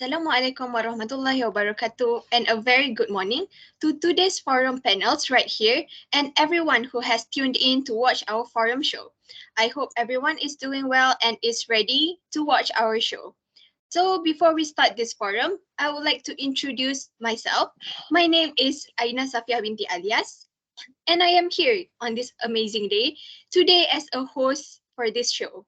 Assalamualaikum warahmatullahi wabarakatuh and a very good morning to today's forum panels right here and everyone who has tuned in to watch our forum show. I hope everyone is doing well and is ready to watch our show. So before we start this forum, I would like to introduce myself. My name is Aina Safia binti Alias and I am here on this amazing day today as a host for this show.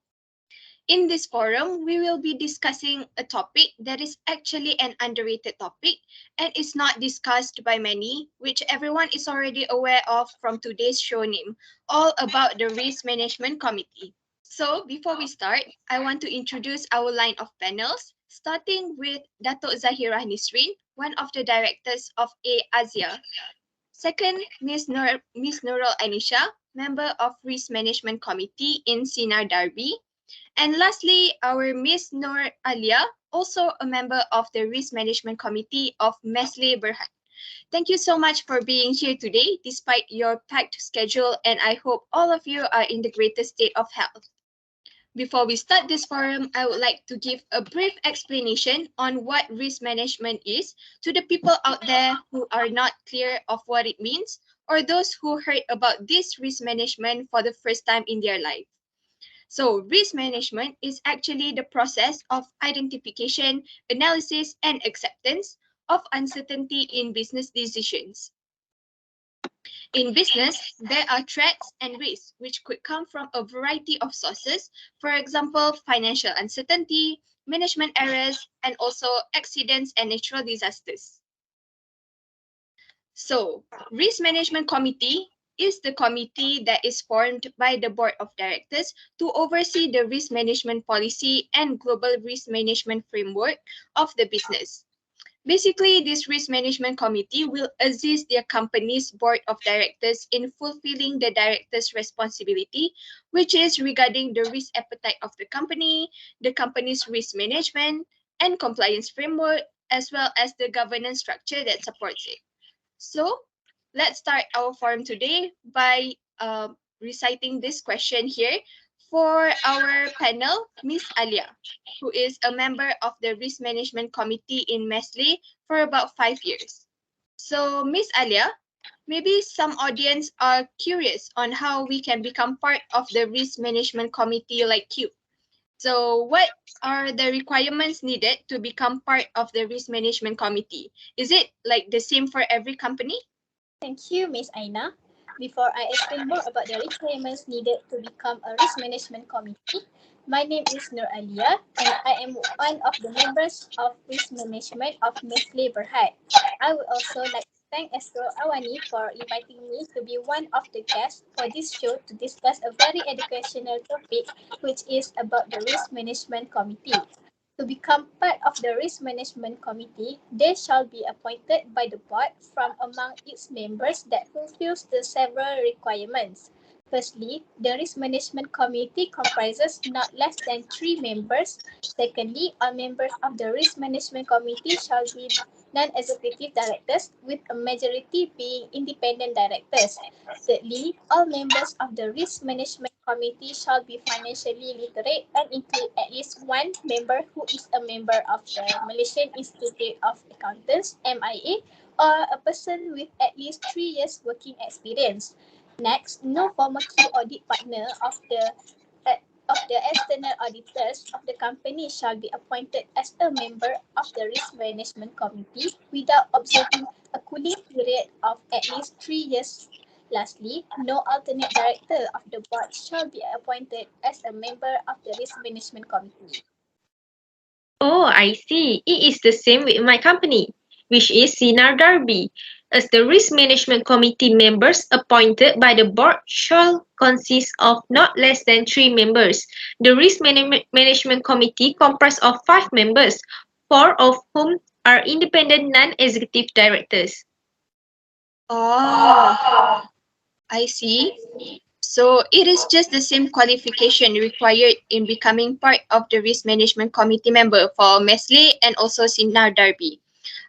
In this forum, we will be discussing a topic that is actually an underrated topic and is not discussed by many, which everyone is already aware of from today's show name, all about the Risk Management Committee. So before we start, I want to introduce our line of panels, starting with Datuk Zahirah Nisrin, one of the directors of Asia. Second, Ms. Nurul Anisha, member of Risk Management Committee in Sinar Darbi. And lastly, our Miss Nur Alia, also a member of the Risk Management Committee of Mesle Berhad. Thank you so much for being here today, despite your packed schedule, and I hope all of you are in the greatest state of health. Before we start this forum, I would like to give a brief explanation on what risk management is to the people out there who are not clear of what it means, or those who heard about this risk management for the first time in their life. So, risk management is actually the process of identification, analysis, and acceptance of uncertainty in business decisions. In business, there are threats and risks which could come from a variety of sources, for example, financial uncertainty, management errors, and also accidents and natural disasters. So, Risk Management Committee is the committee that is formed by the Board of Directors to oversee the risk management policy and global risk management framework of the business. Basically, this risk management committee will assist their company's board of directors in fulfilling the director's responsibility, which is regarding the risk appetite of the company's risk management and compliance framework, as well as the governance structure that supports it. So, let's start our forum today by reciting this question here for our panel, Miss Alia, who is a member of the Risk Management Committee in Mesle for about 5 years. So, Miss Alia, maybe some audience are curious on how we can become part of the Risk Management Committee like you. So, what are the requirements needed to become part of the Risk Management Committee? Is it like the same for every company? Thank you, Ms. Aina. Before I explain more about the requirements needed to become a risk management committee, my name is Nur Alia and I am one of the members of risk management of Mesle Berhad. I would also like to thank Astro Awani for inviting me to be one of the guests for this show to discuss a very educational topic, which is about the risk management committee. To become part of the Risk Management Committee, they shall be appointed by the board from among its members that fulfills the several requirements. Firstly, the Risk Management Committee comprises not less than 3 members. Secondly, all members of the Risk Management Committee shall be non-executive directors, with a majority being independent directors. Thirdly, all members of the Risk Management Committee shall be financially literate and include at least one member who is a member of the Malaysian Institute of Accountants (MIA) or a person with at least 3 years working experience. Next, no former key audit partner of the external auditors of the company shall be appointed as a member of the Risk Management Committee without observing a cooling period of at least 3 years. Lastly, no alternate director of the board shall be appointed as a member of the Risk Management Committee. Oh, I see. It is the same with my company, which is Sinar Darby. As the Risk Management Committee members appointed by the board shall consist of not less than 3 members. The Risk Management Committee comprises of 5 members, 4 of whom are independent non-executive directors. Oh, I see. So it is just the same qualification required in becoming part of the risk management committee member for Mesle and also Sinar Darby.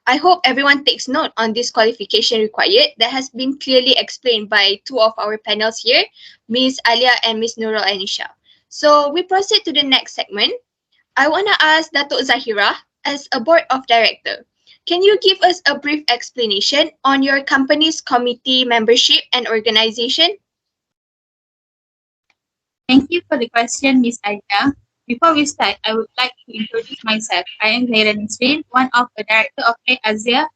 I hope everyone takes note on this qualification required that has been clearly explained by two of our panels here, Ms. Alia and Ms. Nurul Anisha. So we proceed to the next segment. I want to ask Datuk Zahira as a board of director. Can you give us a brief explanation on your company's committee membership and organization? Thank you for the question, Ms. Aida. Before we start, I would like to introduce myself. I am Zaira Nisrin, one of the director of Asia.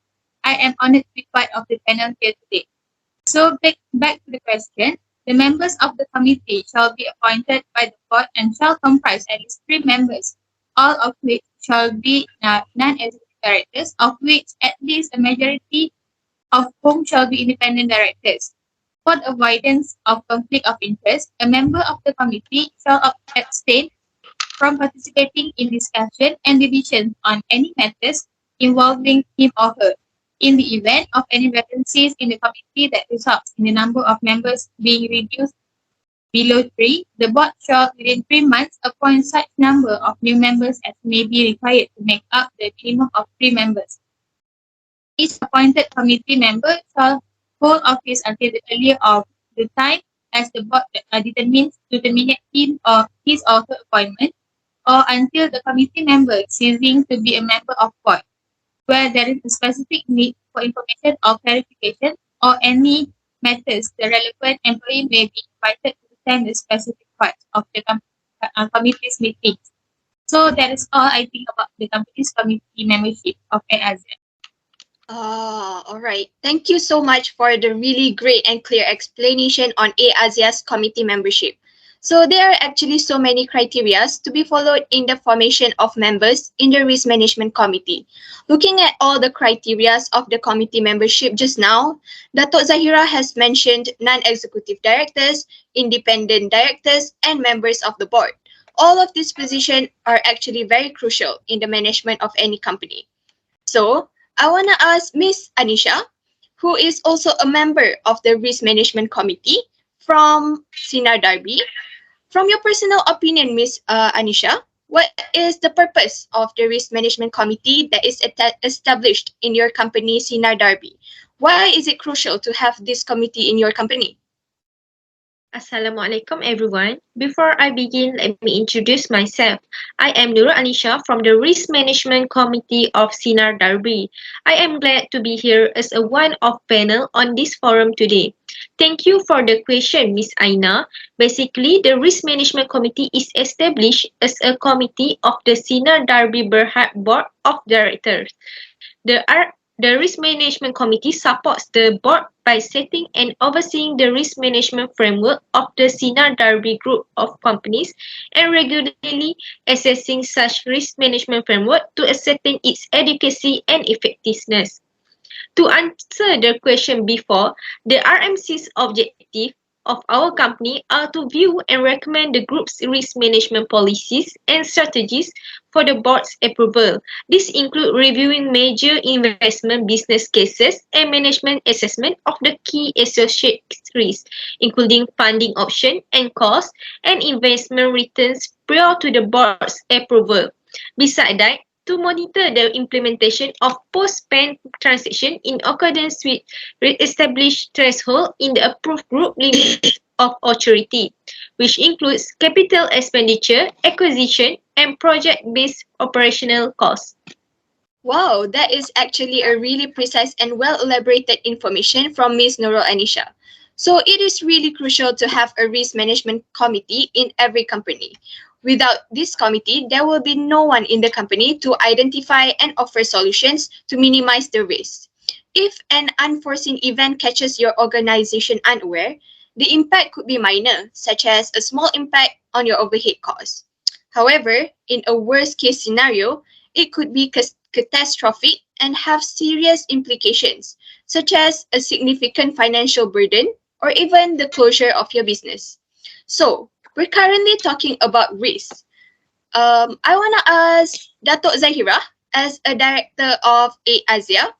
I am honored to be part of the panel here today. So back to the question. The members of the committee shall be appointed by the board and shall comprise at least 3 members, all of which shall be non-executive directors, of which at least a majority of whom shall be independent directors. For the avoidance of conflict of interest, a member of the committee shall abstain from participating in discussion and decisions on any matters involving him or her. In the event of any vacancies in the committee that results in the number of members being reduced below 3, the board shall within 3 months appoint such number of new members as may be required to make up the minimum of 3 members. Each appointed committee member shall hold office until the earlier of the time as the board determines to terminate him or his or her appointment, or until the committee member ceasing to be a member of board, where there is a specific need for information or clarification or any matters, the relevant employee may be invited to attend the specific parts of the committee's meetings. So that is all I think about the company's committee membership of ASEAN. All right. Thank you so much for the really great and clear explanation on ASEA's committee membership. So there are actually so many criteria to be followed in the formation of members in the Risk Management Committee. Looking at all the criteria of the committee membership just now, Datuk Zahira has mentioned non-executive directors, independent directors, and members of the board. All of these positions are actually very crucial in the management of any company. So, I want to ask Miss Anisha, who is also a member of the Risk Management Committee from Sinar Darby. From your personal opinion, Miss Anisha, what is the purpose of the Risk Management Committee that is established in your company, Sinar Darby? Why is it crucial to have this committee in your company? Assalamualaikum everyone. Before I begin, let me introduce myself. I am Nurul Anisha from the Risk Management Committee of Sinar Darby. I am glad to be here as a one-off panel on this forum today. Thank you for the question, Miss Aina. Basically, the Risk Management Committee is established as a committee of the Sinar Darby Berhad Board of Directors. The Risk Management Committee supports the board by setting and overseeing the risk management framework of the Sinar Darby Group of companies and regularly assessing such risk management framework to ascertain its adequacy and effectiveness. To answer the question before, the RMC's objective of our company are to view and recommend the group's risk management policies and strategies for the board's approval. This includes reviewing major investment business cases and management assessment of the key associated risks, including funding option and costs and investment returns prior to the board's approval. Besides that, to monitor the implementation of post-spend transaction in accordance with established threshold in the approved group limits of authority, which includes capital expenditure, acquisition, and project-based operational costs. Wow, that is actually a really precise and well-elaborated information from Ms. Nurul Anisha. So it is really crucial to have a risk management committee in every company. Without this committee, there will be no one in the company to identify and offer solutions to minimize the risk. If an unforeseen event catches your organization unaware, the impact could be minor, such as a small impact on your overhead costs. However, in a worst-case scenario, it could be catastrophic and have serious implications, such as a significant financial burden or even the closure of your business. So, we're currently talking about risk. I want to ask Datuk Zahira, as a director of ASEA,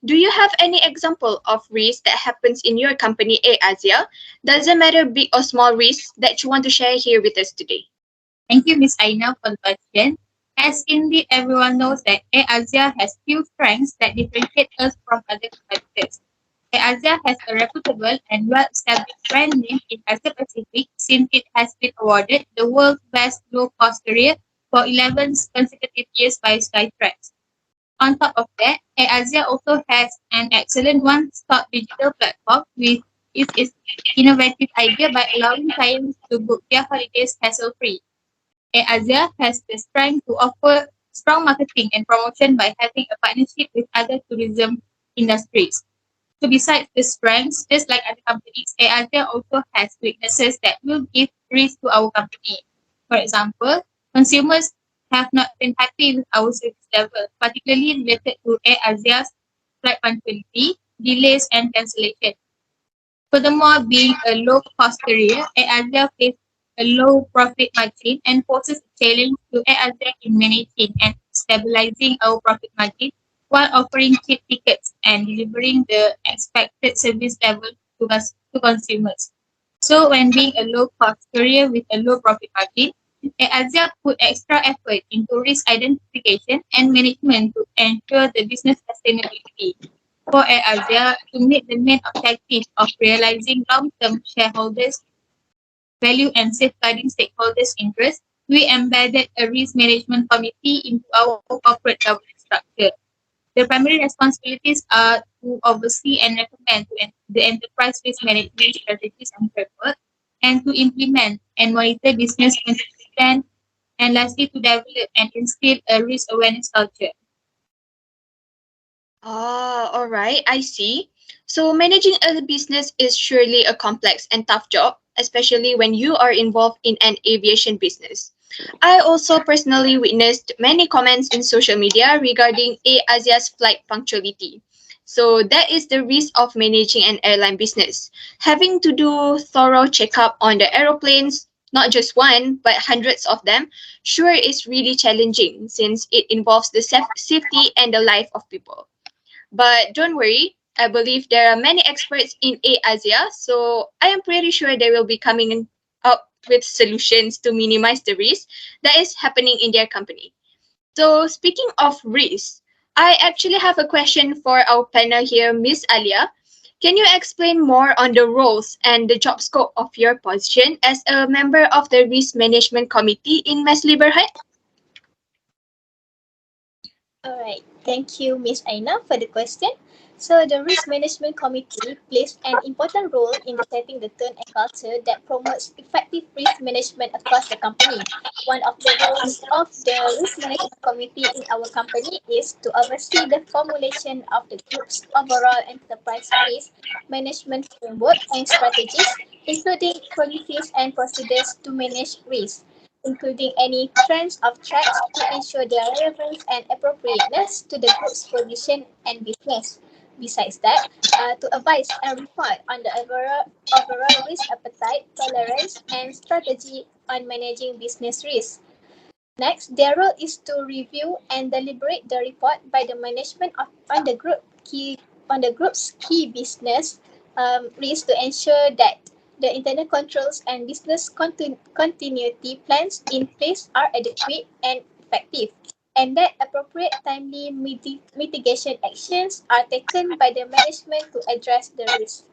do you have any example of risk that happens in your company ASEA? Doesn't matter big or small risk that you want to share here with us today. Thank you, Ms. Aina, for the question. As indeed everyone knows that ASEA has few strengths that differentiate us from other competitors. ASEA has a reputable and well-established brand name in Asia Pacific since it has been awarded the world's best low-cost carrier for 11 consecutive years by Skytrax. On top of that, AirAsia also has an excellent one-stop digital platform with its innovative idea by allowing clients to book their holidays hassle-free. AirAsia has the strength to offer strong marketing and promotion by having a partnership with other tourism industries. So besides the strengths, just like other companies, AirAsia also has weaknesses that will give risk to our company. For example, consumers have not been happy with our service level, particularly related to AirAsia's flight punctuality, delays, and cancellation. Furthermore, being a low-cost carrier, AirAsia faces a low profit margin and poses a challenge to AirAsia in managing and stabilizing our profit margin while offering cheap tickets and delivering the expected service level to consumers. So, when being a low-cost carrier with a low profit margin, AirAsia put extra effort into risk identification and management to ensure the business sustainability for AirAsia to meet the main objective of realizing long-term shareholders' value and safeguarding stakeholders' interests, we embedded a risk management committee into our corporate governance structure. The primary responsibilities are to oversee and recommend the enterprise risk management strategies and framework, and to implement and monitor business continuity plan, and lastly, to develop and instill a risk awareness culture. Ah, all right, I see. So managing a business is surely a complex and tough job, especially when you are involved in an aviation business. I also personally witnessed many comments in social media regarding Asia's flight punctuality. So that is the risk of managing an airline business. Having to do thorough checkup on the aeroplanes, not just one, but hundreds of them, sure is really challenging since it involves the safety and the life of people. But don't worry, I believe there are many experts in Asia, so I am pretty sure they will be coming up with solutions to minimize the risk that is happening in their company. So, speaking of risk, I actually have a question for our panel here, Miss Alia. Can you explain more on the roles and the job scope of your position as a member of the Risk Management Committee in Mass Liberhead? Alright, thank you, Miss Aina, for the question. So, the Risk Management Committee plays an important role in setting the tone and culture that promotes effective risk management across the company. One of the roles of the Risk Management Committee in our company is to oversee the formulation of the group's overall enterprise risk management framework and strategies, including policies and procedures to manage risk, including any trends of threats to ensure their relevance and appropriateness to the group's position and business. Besides that, to advise and report on the overall risk appetite, tolerance, and strategy on managing business risk. Next, their role is to review and deliberate the report by the management on the group's key business risks to ensure that the internal controls and business continuity plans in place are adequate and effective, and that appropriate timely mitigation actions are taken by the management to address the risk.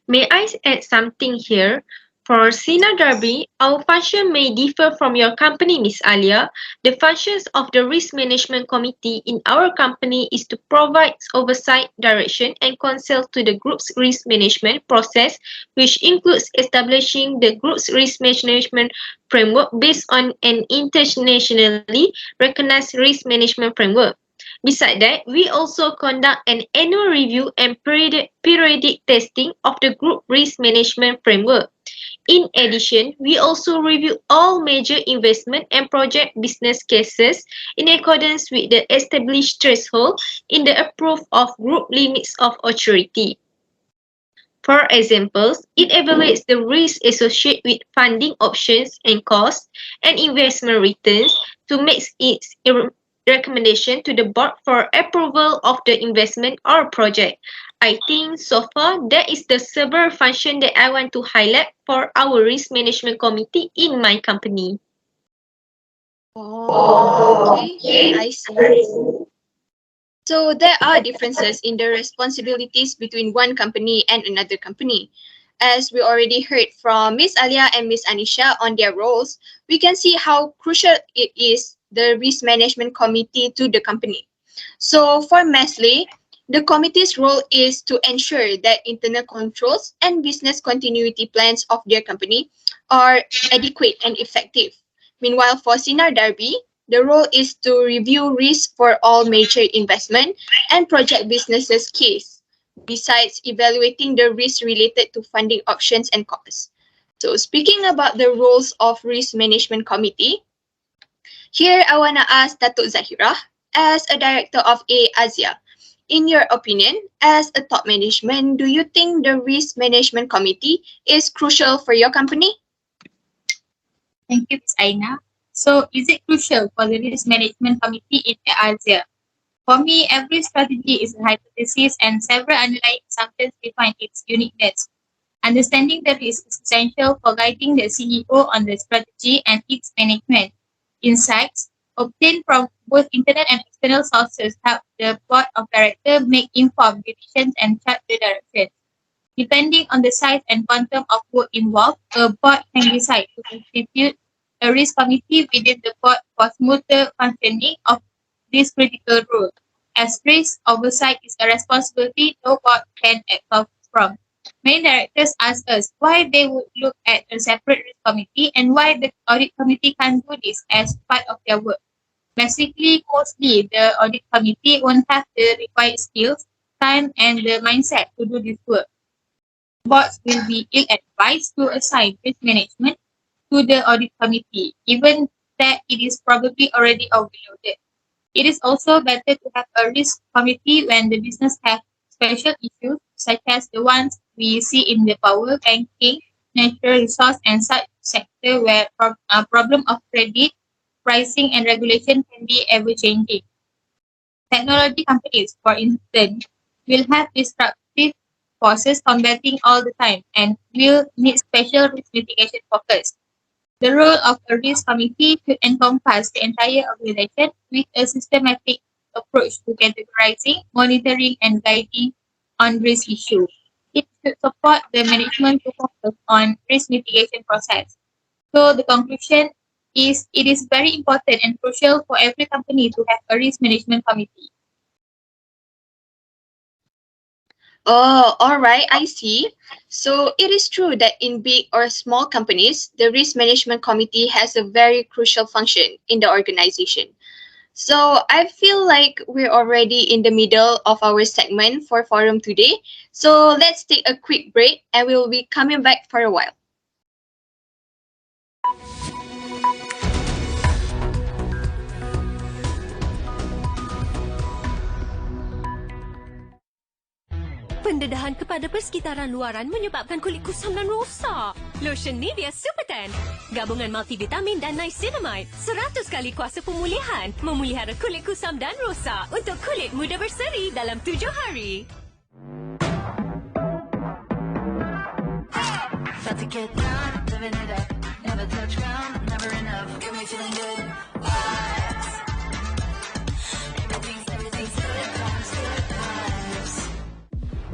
May I add something here? For Sina Derby, our function may differ from your company, Miss Alia. The functions of the Risk Management Committee in our company is to provide oversight, direction, and counsel to the group's risk management process, which includes establishing the group's risk management framework based on an internationally recognized risk management framework. Besides that, we also conduct an annual review and periodic testing of the group risk management framework. In addition, we also review all major investment and project business cases in accordance with the established threshold in the approve of group limits of authority. For examples, it evaluates the risk associated with funding options and costs and investment returns to make its recommendation to the board for approval of the investment or project. I think so far that is the several function that I want to highlight for our risk management committee in my company. Oh, okay, I see. So there are differences in the responsibilities between one company and another company. As we already heard from Miss Alia and Miss Anisha on their roles, we can see how crucial it is the risk management committee to the company. So for Nestle, the committee's role is to ensure that internal controls and business continuity plans of their company are adequate and effective. Meanwhile, for Sinar Darby, the role is to review risk for all major investment and project businesses case, besides evaluating the risk related to funding options and costs. So speaking about the roles of Risk Management Committee, here I want to ask Datuk Zahira, as a director of Asia. In your opinion, as a top management, do you think the Risk Management Committee is crucial for your company? Thank you, Ms. Aina. So, is it crucial for the risk management committee in Asia? For me, every strategy is a hypothesis and several underlying assumptions define its uniqueness. Understanding the risk is essential for guiding the CEO on the strategy and its management. Insights obtained from both internal and external sources help the board of directors make informed decisions and chart the direction. Depending on the size and quantum of work involved, a board can decide to constitute a risk committee within the board for smoother functioning of this critical role. As risk oversight is a responsibility no board can absolve from. Many directors ask us why they would look at a separate risk committee and why the audit committee can't do this as part of their work. Basically, mostly the audit committee won't have the required skills, time, and the mindset to do this work. Boards will be ill-advised to assign risk management to the audit committee, given that it is probably already overloaded. It is also better to have a risk committee when the business has special issues, such as the ones we see in the power, banking, natural resource, and such sector where problem of credit, pricing, and regulation can be ever-changing. Technology companies, for instance, will have disruptive forces combating all the time and will need special risk mitigation focus. The role of a risk committee should encompass the entire organization with a systematic approach to categorizing, monitoring, and guiding on risk issues. It should support the management to focus on risk mitigation process. So the conclusion is it is very important and crucial for every company to have a risk management committee. Oh, all right, I see. So it is true that in big or small companies, the risk management committee has a very crucial function in the organization. So I feel like we're already in the middle of our segment for forum today. So let's take a quick break and we'll be coming back for a while. Pendedahan kepada persekitaran luaran menyebabkan kulit kusam dan rosak. Lotion Nivea Super Tan. Gabungan multivitamin dan niacinamide. 100 kali kuasa pemulihan. Memelihara kulit kusam dan rosak untuk kulit muda berseri dalam 7 hari. About to get down, living it up. Never touch ground, never enough. Got me feeling good. Everything's good.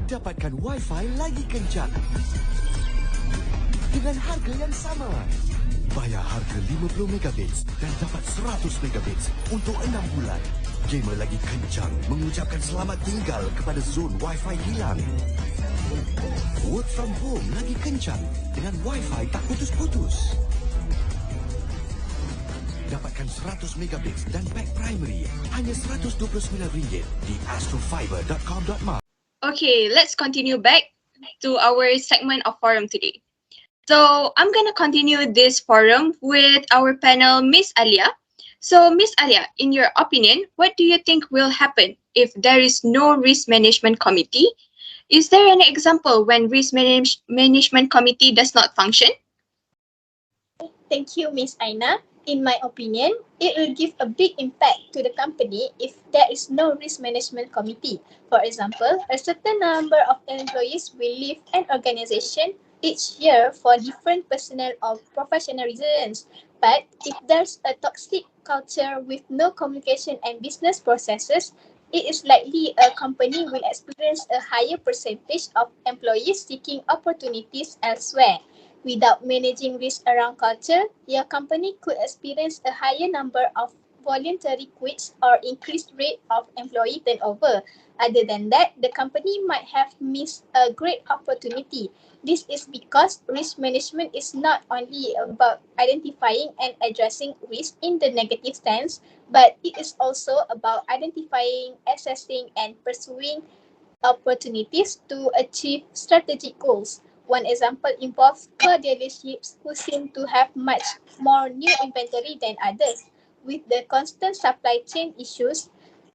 Dapatkan Wi-Fi lagi kencang dengan harga yang sama. Bayar harga 50 megabits dan dapat 100 megabits untuk 6 bulan. Gamer lagi kencang mengucapkan selamat tinggal kepada zon Wi-Fi hilang. Work from home lagi kencang dengan Wi-Fi tak putus-putus. Dapatkan 100 megabits dan pack primary hanya RM129 di astrofiber.com.my. Okay, let's continue back to our segment of forum today. So I'm going to continue this forum with our panel, Miss Alia. So Miss Alia, in your opinion, what do you think will happen if there is no risk management committee? Is there any example when risk management committee does not function? Thank you, Miss Aina. In my opinion, it will give a big impact to the company if there is no risk management committee. For example, a certain number of employees will leave an organization each year for different personal or professional reasons. But if there's a toxic culture with no communication and business processes, it is likely a company will experience a higher percentage of employees seeking opportunities elsewhere. Without managing risk around culture, your company could experience a higher number of voluntary quits or increased rate of employee turnover. Other than that, the company might have missed a great opportunity. This is because risk management is not only about identifying and addressing risk in the negative sense, but it is also about identifying, assessing, and pursuing opportunities to achieve strategic goals. One example involves car dealerships who seem to have much more new inventory than others. With the constant supply chain issues,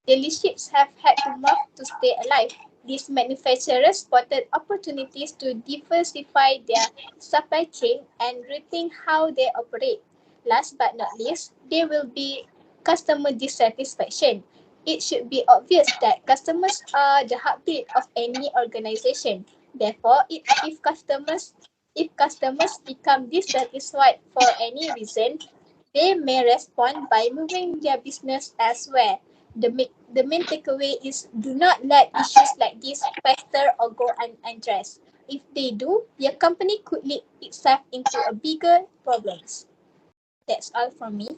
dealerships have had to move to stay alive. These manufacturers spotted opportunities to diversify their supply chain and rethink how they operate. Last but not least, there will be customer dissatisfaction. It should be obvious that customers are the heartbeat of any organization. Therefore, if customers become dissatisfied for any reason, they may respond by moving their business elsewhere. The main takeaway is do not let issues like this fester or go unaddressed. If they do, your company could lead itself into a bigger problems. That's all from me.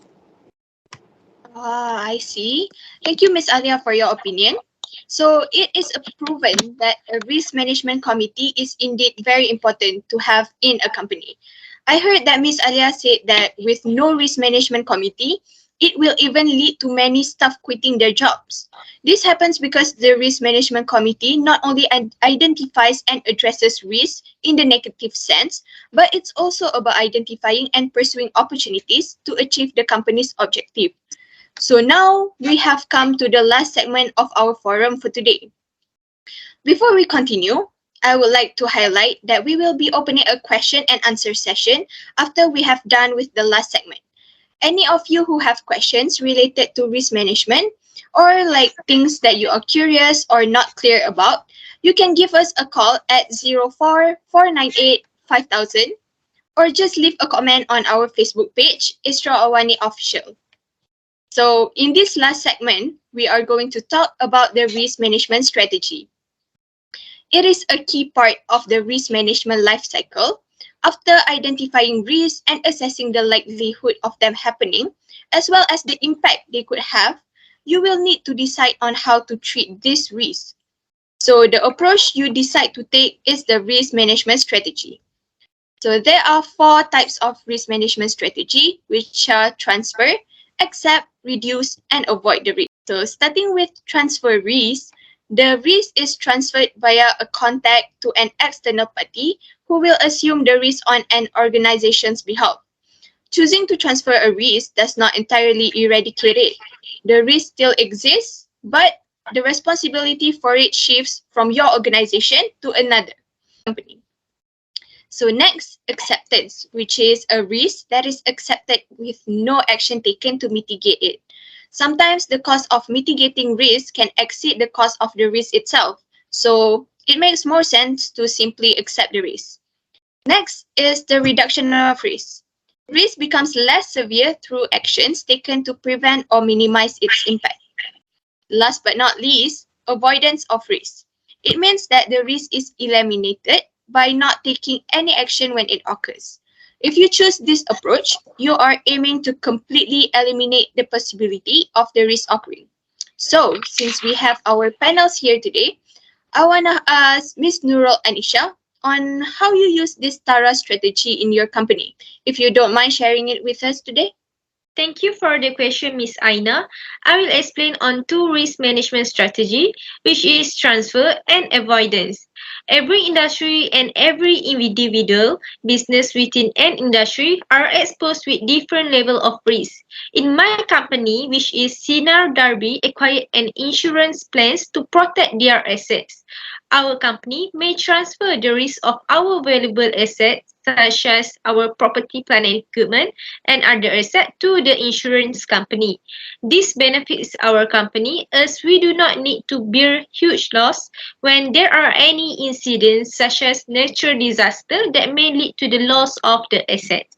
Ah, I see. Thank you, Miss Alia, for your opinion. So it is proven that a risk management committee is indeed very important to have in a company. I heard that Miss Alia said that with no risk management committee, it will even lead to many staff quitting their jobs. This happens because the risk management committee not only identifies and addresses risk in the negative sense, but it's also about identifying and pursuing opportunities to achieve the company's objective. So now we have come to the last segment of our forum for today. Before we continue, I would like to highlight that we will be opening a question and answer session after we have done with the last segment. Any of you who have questions related to risk management or like things that you are curious or not clear about, you can give us a call at 04-498-5000 or just leave a comment on our Facebook page, Isra Awani Official. So in this last segment, we are going to talk about the risk management strategy. It is a key part of the risk management life cycle. After identifying risks and assessing the likelihood of them happening, as well as the impact they could have, you will need to decide on how to treat these risks. So the approach you decide to take is the risk management strategy. So there are 4 types of risk management strategy, which are transfer, accept, reduce, and avoid the risk. So starting with transfer risk, the risk is transferred via a contact to an external party who will assume the risk on an organization's behalf. Choosing to transfer a risk does not entirely eradicate it. The risk still exists, but the responsibility for it shifts from your organization to another company. So next, acceptance, which is a risk that is accepted with no action taken to mitigate it. Sometimes the cost of mitigating risk can exceed the cost of the risk itself, so it makes more sense to simply accept the risk. Next is the reduction of risk. Risk becomes less severe through actions taken to prevent or minimize its impact. Last but not least, avoidance of risk. It means that the risk is eliminated by not taking any action when it occurs. If you choose this approach, you are aiming to completely eliminate the possibility of the risk occurring. So, since we have our panels here today, I want to ask Ms. Nurul Anisha on how you use this TARA strategy in your company. If you don't mind sharing it with us today. Thank you for the question, Miss Aina. I will explain on 2 risk management strategy, which is transfer and avoidance. Every industry and every individual business within an industry are exposed with different level of risk. In my company, which is Sinar Darby, acquired an insurance plans to protect their assets. Our company may transfer the risk of our valuable assets such as our property, plant and equipment and other assets to the insurance company. This benefits our company as we do not need to bear huge loss when there are any incidents such as natural disaster that may lead to the loss of the asset.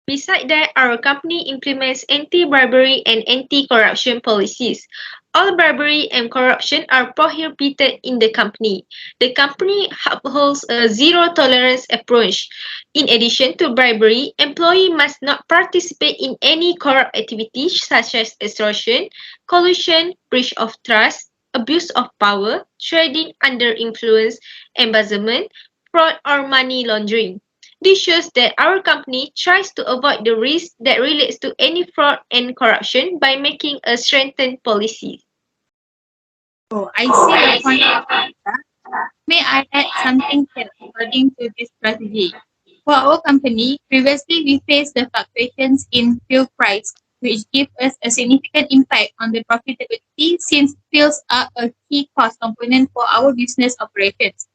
Besides that, our company implements anti-bribery and anti-corruption policies. All bribery and corruption are prohibited in the company. The company upholds a zero-tolerance approach. In addition to bribery, employees must not participate in any corrupt activities such as extortion, collusion, breach of trust, abuse of power, trading under influence, embezzlement, fraud, or money laundering. This shows that our company tries to avoid the risk that relates to any fraud and corruption by making a strengthened policy. Oh, I see your point. May I add something here according to this strategy? For our company, previously we faced the fluctuations in fuel price, which give us a significant impact on the profitability since fuels are a key cost component for our business operations.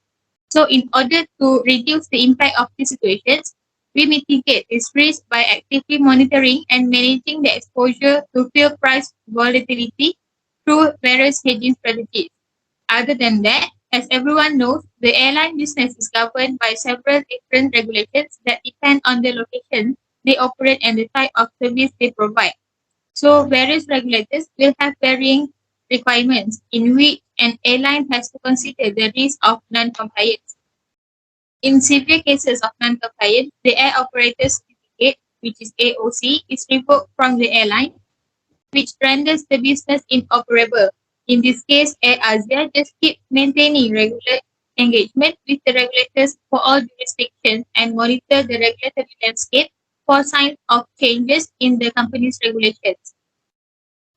So in order to reduce the impact of these situations, we mitigate this risk by actively monitoring and managing the exposure to fuel price volatility through various hedging strategies. Other than that, as everyone knows, the airline business is governed by several different regulations that depend on the location they operate and the type of service they provide. So various regulators will have varying requirements in which an airline has to consider the risk of non-compliance. In severe cases of non-compliance, the Air Operators Certificate, which is AOC, is revoked from the airline, which renders the business inoperable. In this case, Air Asia just keeps maintaining regular engagement with the regulators for all jurisdictions and monitor the regulatory landscape for signs of changes in the company's regulations.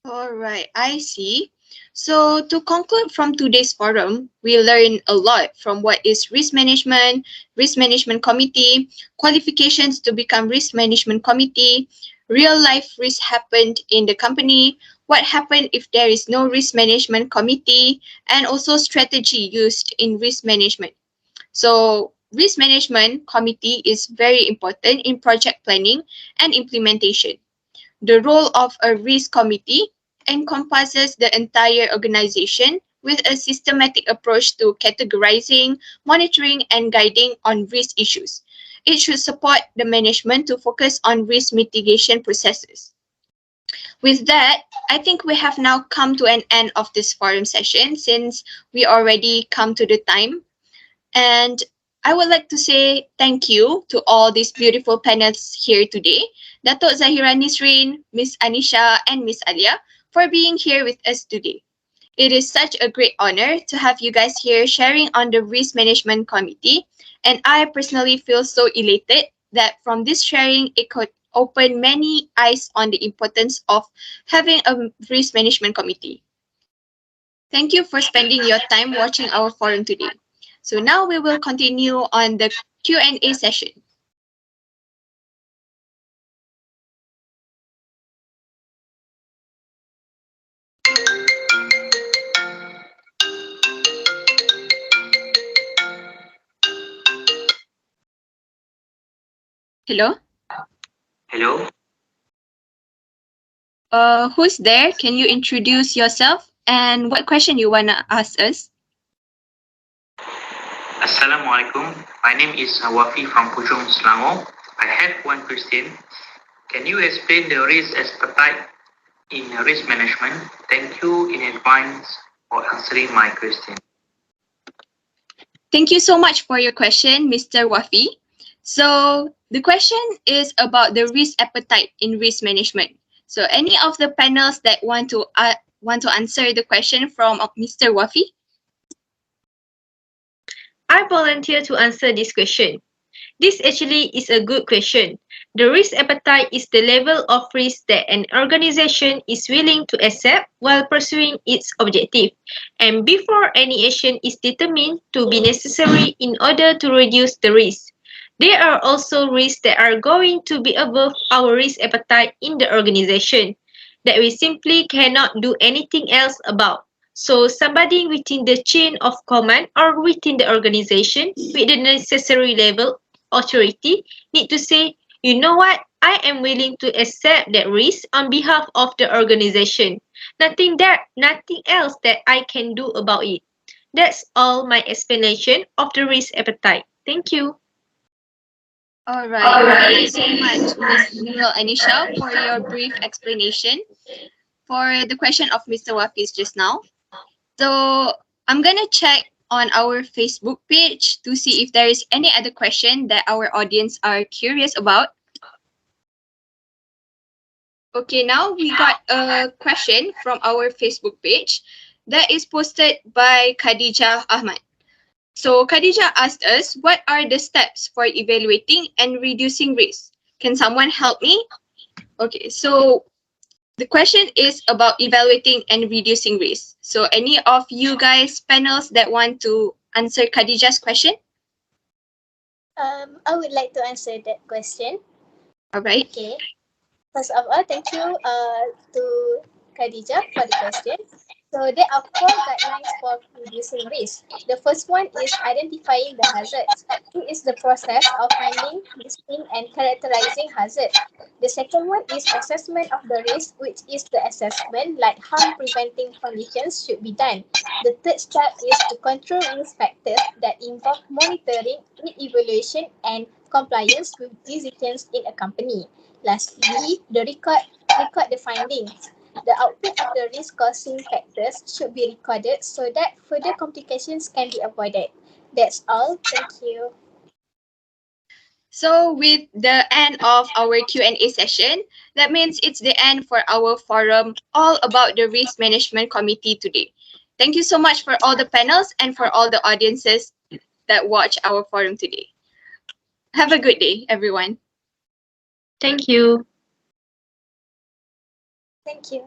All right, I see. So to conclude from today's forum, we learned a lot from what is risk management committee, qualifications to become risk management committee, real life risk happened in the company, what happened if there is no risk management committee, and also strategy used in risk management. So risk management committee is very important in project planning and implementation. The role of a risk committee encompasses the entire organization with a systematic approach to categorizing, monitoring, and guiding on risk issues. It should support the management to focus on risk mitigation processes. With that, I think we have now come to an end of this forum session since we already come to the time. And I would like to say thank you to all these beautiful panelists here today, Datuk Zahira Nisrin, Miss Anisha, and Miss Alia, for being here with us today. It is such a great honor to have you guys here sharing on the Risk Management Committee, and I personally feel so elated that from this sharing, it could open many eyes on the importance of having a Risk Management Committee. Thank you for spending your time watching our forum today. So now we will continue on the Q&A session. Hello? Hello, Who's there? Can you introduce yourself and what question you wanna ask us? Assalamualaikum. My name is Wafi from Puchong, Selangor. I have one question. Can you explain the risk appetite in risk management? Thank you in advance for answering my question. Thank you so much for your question, Mr. Wafi. So the question is about the risk appetite in risk management. So any of the panels that want to answer the question from Mr. Wafi? I volunteer to answer this question. This actually is a good question. The risk appetite is the level of risk that an organization is willing to accept while pursuing its objective, and before any action is determined to be necessary in order to reduce the risk. There are also risks that are going to be above our risk appetite in the organization that we simply cannot do anything else about. So somebody within the chain of command or within the organization with the necessary level authority need to say, you know what, I am willing to accept that risk on behalf of the organization. Nothing else that I can do about it. That's all my explanation of the risk appetite. Thank you. All right. Thank you so much, Ms. Neil Anisha, for your brief explanation. for the question of Mr. Wafis just now. So I'm gonna check on our Facebook page to see if there is any other question that our audience are curious about. Okay, now we got a question from our Facebook page that is posted by Khadija Ahmad. So Khadija asked us, what are the steps for evaluating and reducing risk? Can someone help me? Okay, so the question is about evaluating and reducing risk. So any of you guys panels that want to answer Khadija's question? I would like to answer that question. All right. Okay. First of all, thank you to Khadija for the question. So there are four guidelines for reducing risk. The first one is identifying the hazards. It is the process of finding, listing, and characterizing hazards. The second one is assessment of the risk, which is the assessment like harm preventing conditions should be done. The third step is to control risk factors that involve monitoring, evaluation, and compliance with decisions in a company. Lastly, record the findings. The output of the risk-causing factors should be recorded so that further complications can be avoided. That's all. Thank you. So with the end of our Q&A session, that means it's the end for our forum all about the Risk Management Committee today. Thank you so much for all the panels and for all the audiences that watch our forum today. Have a good day, everyone. Thank you. Thank you.